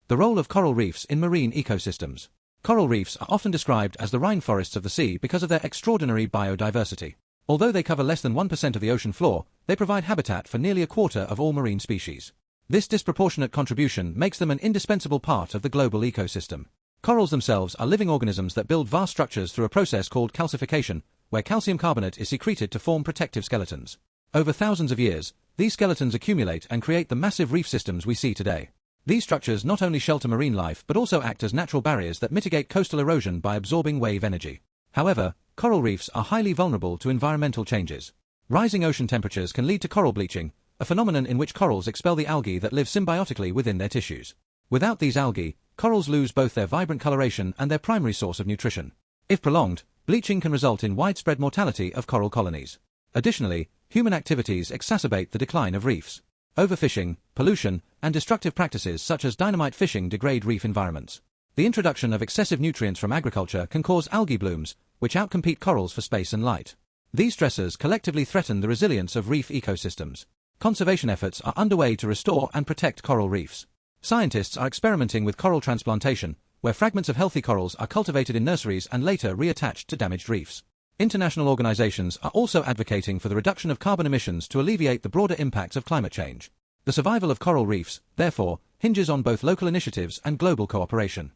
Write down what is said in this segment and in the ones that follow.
The role of coral reefs in marine ecosystems. Coral reefs are often described as the rainforests of the sea because of their extraordinary biodiversity. Although they cover less than 1% of the ocean floor, they provide habitat for nearly a quarter of all marine species. This disproportionate contribution makes them an indispensable part of the global ecosystem. Corals themselves are living organisms that build vast structures through a process called calcification, where calcium carbonate is secreted to form protective skeletons. Over thousands of years, these skeletons accumulate and create the massive reef systems we see today. These structures not only shelter marine life but also act as natural barriers that mitigate coastal erosion by absorbing wave energy. However, coral reefs are highly vulnerable to environmental changes. Rising ocean temperatures can lead to coral bleaching, a phenomenon in which corals expel the algae that live symbiotically within their tissues. Without these algae, corals lose both their vibrant coloration and their primary source of nutrition. If prolonged, bleaching can result in widespread mortality of coral colonies. Additionally, human activities exacerbate the decline of reefs. Overfishing, pollution, and destructive practices such as dynamite fishing degrade reef environments. The introduction of excessive nutrients from agriculture can cause algae blooms, which outcompete corals for space and light. These stressors collectively threaten the resilience of reef ecosystems. Conservation efforts are underway to restore and protect coral reefs. Scientists are experimenting with coral transplantation, where fragments of healthy corals are cultivated in nurseries and later reattached to damaged reefs. International organizations are also advocating for the reduction of carbon emissions to alleviate the broader impacts of climate change. The survival of coral reefs, therefore, hinges on both local initiatives and global cooperation.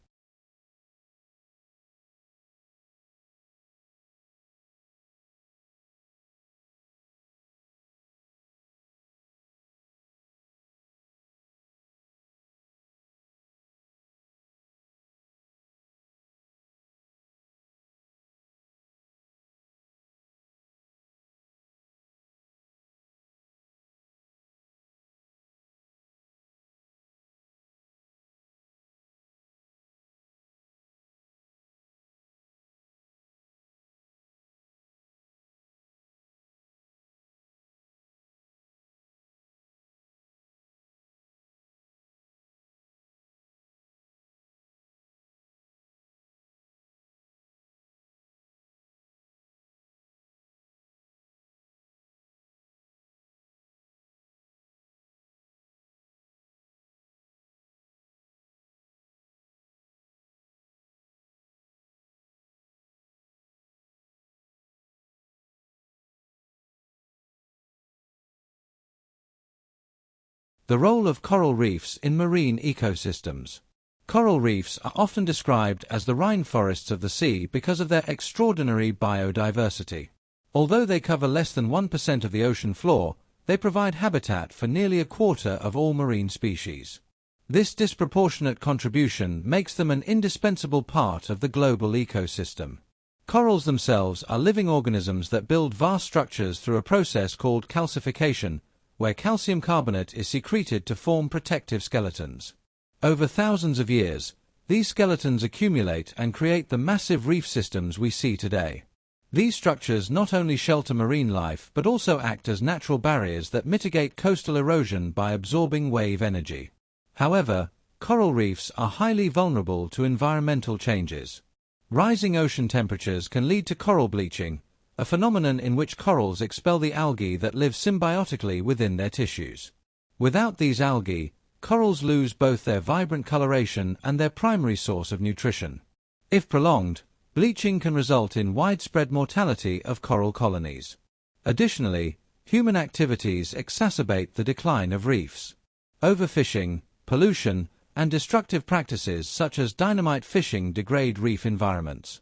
The role of coral reefs in marine ecosystems. Coral reefs are often described as the rainforests of the sea because of their extraordinary biodiversity. Although they cover less than 1% of the ocean floor, they provide habitat for nearly a quarter of all marine species. This disproportionate contribution makes them an indispensable part of the global ecosystem. Corals themselves are living organisms that build vast structures through a process called calcification, where calcium carbonate is secreted to form protective skeletons. Over thousands of years, these skeletons accumulate and create the massive reef systems we see today. These structures not only shelter marine life but also act as natural barriers that mitigate coastal erosion by absorbing wave energy. However, coral reefs are highly vulnerable to environmental changes. Rising ocean temperatures can lead to coral bleaching, a phenomenon in which corals expel the algae that live symbiotically within their tissues. Without these algae, corals lose both their vibrant coloration and their primary source of nutrition. If prolonged, bleaching can result in widespread mortality of coral colonies. Additionally, human activities exacerbate the decline of reefs. Overfishing, pollution, and destructive practices such as dynamite fishing degrade reef environments.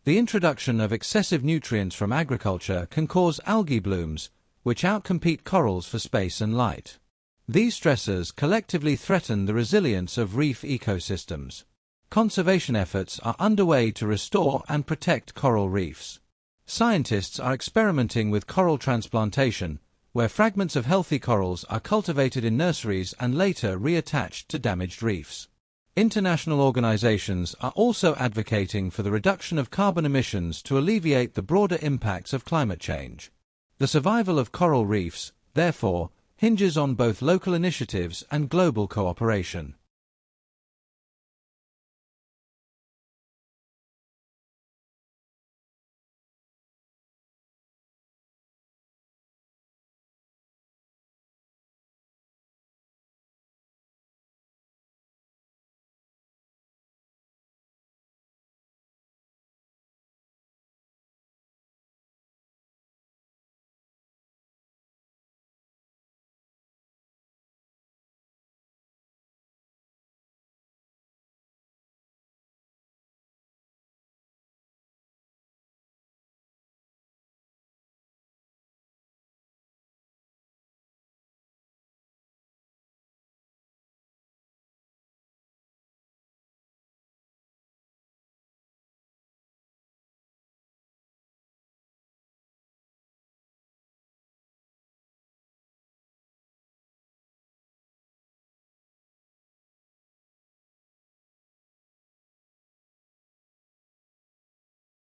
The introduction of excessive nutrients from agriculture can cause algae blooms, which outcompete corals for space and light. These stressors collectively threaten the resilience of reef ecosystems. Conservation efforts are underway to restore and protect coral reefs. Scientists are experimenting with coral transplantation, where fragments of healthy corals are cultivated in nurseries and later reattached to damaged reefs. International organizations are also advocating for the reduction of carbon emissions to alleviate the broader impacts of climate change. The survival of coral reefs, therefore, hinges on both local initiatives and global cooperation.